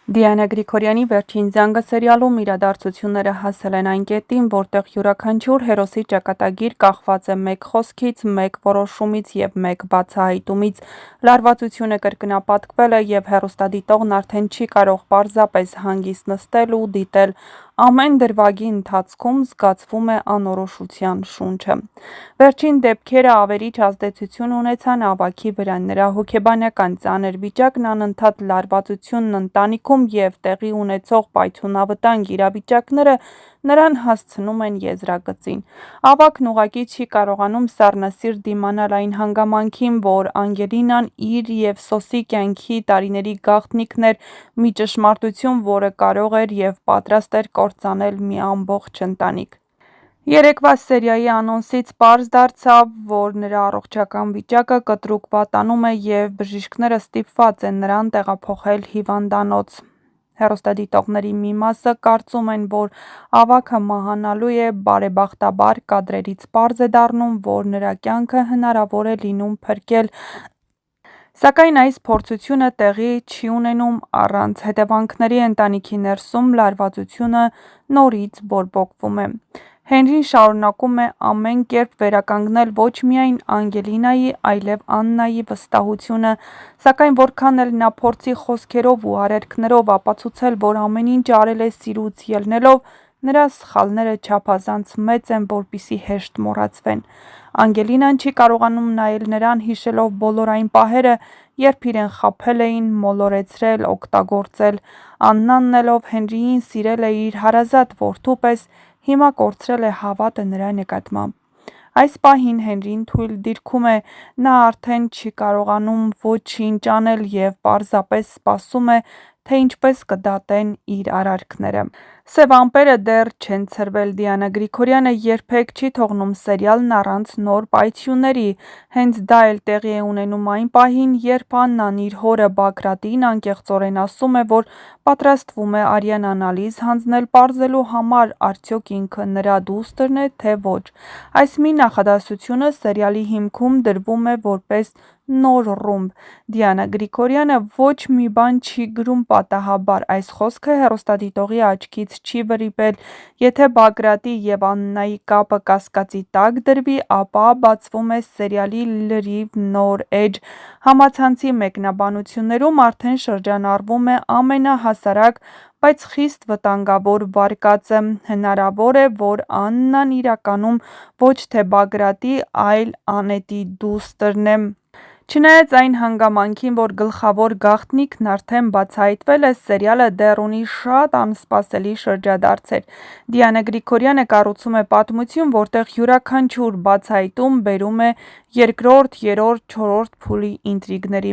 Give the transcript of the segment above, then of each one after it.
Դիանա Գրիգորյանի «Վերջին զանգը» սերիալում իրադարձությունները հասել են այն կետին, որտեղ յուրաքանչյուր հերոսի ճակատագիր կախված է մեկ խոսքից, մեկ որոշումից և մեկ բացահայտումից։ Լարվածությունը կրկնապատկվել է, և հեռուստադիտողն արդեն չի կարող պարզապես հանգիստ նստել ու դիտել, ամեն դրվագի ընթացքում զգացվում է անորոշության շունչը։ Վերջին դեպքերը ավերիչ ազդեցություն ունեցան Ավագի վրա, նրա հոգեբանական ծանր վիճակն, անընդհատ լարվածությունն ընտանիքում և տեղի ունեցող պայթյունավտանգ իրավիճակները նրան հասցնում են եզրագծին։ Ավագն ուղղակի չի կարողանում սառնասիրտ դիմանալ այն հանգամանքին, որ Անգելինան իր և Սոսի կյանքի տարիների գաղտնիքն էր, մի ճշմարտություն, որը կարող էր և պատրաստ էր կործանել մի ամբողջ ընտանիք։ Երեկվա սերիայի անոնսից պարզ դարձավ, որ նրա առողջական վիճակը կտրուկ վատանում է, և բժիշկները ստիպված են նրան տեղափոխել հիվանդանոց։ Հեռուստադիտողների մի մասը կարծում են, որ Ավագը մահանալու է, բարեբախտաբար կադրերից պարզ է դառնում, որ նրա կյանքը հնարավոր է լինում փրկել, սակայն այս փորձությունը տեղի չի ունենում առանց հետևանքների։ Ընտանիքի ներսում լարվածությունը նորից բորբոքվում է։ Հենրին շարունակում է ամեն կերպ վերականգնել ոչ միայն Անգելինայի, այլև Աննայի վստահությունը, սակայն որքան էլ նա փորձի խոսքերով ու արերքներով ապացուցել, որ ամեն ինչ արել է սիրուց ելնելով, նրա սխալները չափազանց մեծ են, որպեսզի հեշտ մոռացվեն։ Անգելինան չի կարողանում նայել նրան, հիշելով բոլոր այն պահերը, երբ իրեն խաբել էին, մոլորեցրել, օգտագործել։ Աննան էլ, ով Հենրիին սիրել է իր հարազատ որդու պես, հիմա կորցրել է հավատը նրա նկատմամբ։ Այս պահին Հենրին թույլ դիրքում է, նա արդեն չի կարողանում ոչինչ անել և պարզապես սպասում է, թե ինչպես կդատեն իր արարքները։ Սև ամպերը դեռ չեն ցրվել։ Դիանա Գրիգորյանը երբեք չի թողնում սերիալն առանց նոր պայթյունների։ Հենց դա էլ տեղի է ունենում այն պահին, երբ Աննան իր հորը Բագրատին անկեղծորեն ասում է, որ պատրաստվում է արյան անալիզ հանձնել պարզելու համար՝ արդյոք ինքը նրա դուստրն է, թե ոչ։ Այս մի նախադասությունը սերիալի հիմքում դրվում է որպես նոր ռումբ։ Դիանա Գրիգորյանը ոչ մի բան չի գրում պատահաբար։ Այս խոսքը հեռուստադիտողի աչքից չի վրիպել։ Եթե Բագրատի և Աննայի կապը կասկածի տակ դրվի, ապա բացվում է սերիալի լրիվ նոր էջ։ Համացանցի մեկնաբանություններում արդեն շրջանառվում է ամենահասարակ, բայց խիստ վտանգավոր վարկածը. հնարավոր է, որ Աննան իրականում ոչ թե Բագրատի, այլ Անետի դուստրն է։ Չնայած այն հանգամանքին, որ գլխավոր գաղտնիքն արդեն բացահայտվել է, սերիալը դեռ ունի շատ անսպասելի շրջադարձեր։ Դիանա Գրիգորյանը կառուցում է պատմություն, որտեղ յուրաքանչյուր բացահայտում բերում է երկրորդ, երրորդ, չորրորդ փուլի ինտրիգների։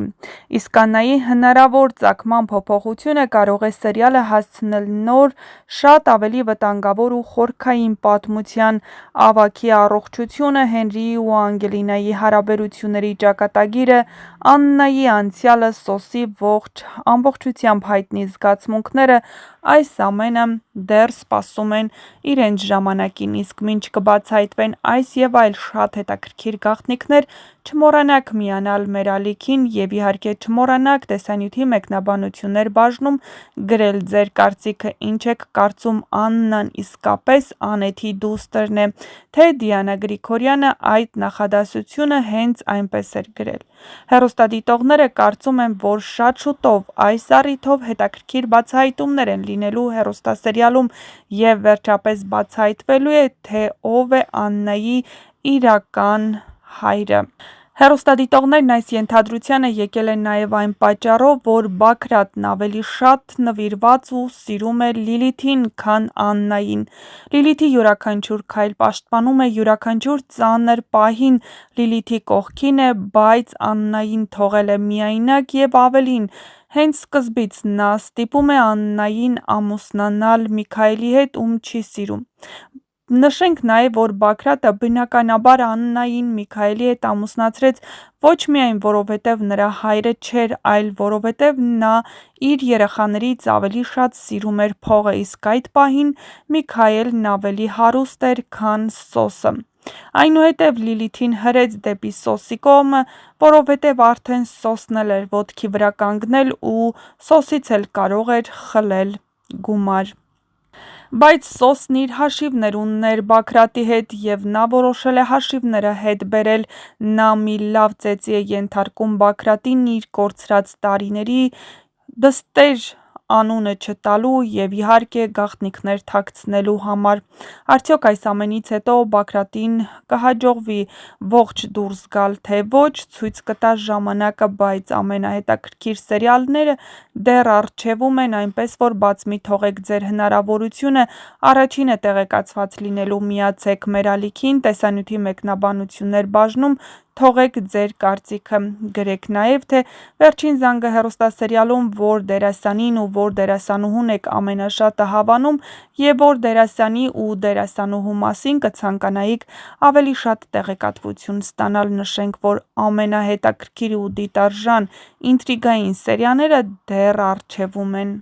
Իսկ Աննայի հնարավոր ծագման փոփոխությունը կարող է սերիալը հասցնել նոր, շատ ավելի վտանգավոր ու խորքային պատմության։ Ավագի առողջությունը, Հենրիի ու Անգելինայի հարաբերությունների ճակատագիրը, Աննայի անցյալը, Սոսի ամբողջությամբ հայտնի զգացմունքները, այս ամենը դեռ սպասում են իրենց ժամանակին։ Իսկ մինչ կբացահայտվեն այս և այլ շատ հետաքրքիր գաղտնիքներ, չմոռանաք միանալ մեր ալիքին և իհարկե չմոռանաք տեսանյութի մեկնաբանություններ բաժնում գրել ձեր կարծիքը, ինչ եք կարծում, Աննան իսկապես Անետի դուստրն է, թե Դիանա Գրիգորյանը այդ նախադասությունը հենց այնպես էր գրել։ Հեռուստադիտողները կարծում են, որ շատ շուտով այս առիթով հետաքրքիր բացահայտումներ են լինելու հեռուստասերիալում և վերջապես բացահայտվելու է, թե ով է Աննայի իրական հայրը։ Հեռուստադիտողներն այս ենթադրությանը եկել են նաև այն պատճառով, որ Բագրատն ավելի շատ նվիրված ու սիրում է Լիլիթին, քան Աննային։ Լիլիթի յուրաքանչյուր քայլ պաշտպանում է, յուրաքանչյուր ծանր պահին Լիլիթի կողքին է, բայց Աննային թողել է միայնակ, և ավելին, հենց սկզբից նա ստիպում է Աննային ամուսնանալ Միքայելի հետ, ում չի սիրում։ Նշենք նաև, որ Բագրատը բնականաբար Աննային Միքայելի հետ ամուսնացրեց ոչ միայն որովհետև նրա հայրը չէր, այլ որովհետև նա իր երեխաներից ավելի շատ սիրում էր փողը, իսկ այդ պահին Միքայելն ավելի հարուստ էր, քան Սոսը։ Այնուհետև Լիլիթին հրեց դեպի Սոսի կողմը, որովհետև արդեն Սոսն էլ էր ոտքի վրա կանգնել ու Սոսից էլ կարող էր խլել գումար։ Բայց Սոսն իր հաշիվներ ուներ Բագրատի հետ և նա որոշել է հաշիվները հետ բերել, նա մի լավ ծեծի է ենթարկում Բագրատին իր կորցրած տարիների, դստեր անունը չտալու և իհարկե գաղտնիքներ թաքցնելու համար։ Արդյոք այս ամենից հետո Բագրատին կհաջողվի ողջ դուրս գալ, թե ոչ, ցույց կտա ժամանակը, բայց ամենահետաքրքիր սերիալները դեռ առջևում են, այնպես որ բաց մի թողեք ձեր հնարավորությունը առաջինը տեղեկացված լինելու, միացեք մեր ալիքին տեսանյութի մեկնաբանություններ բաժնում, թողեք ձեր կարծիքը, գրեք նաև, թե Վերջին զանգը հեռուստասերիալում որ դերասանին ու որ դերասանուհուն եք ամենաշատը հավանում և որ դերասանի ու դերասանուհու մասին կցանկանայիք ավելի շատ տեղեկատվություն ստանալ, նշենք, որ ամենահետաքրքիր ու դիտարժան ինտրիգային սերիալները դեռ առջևում են։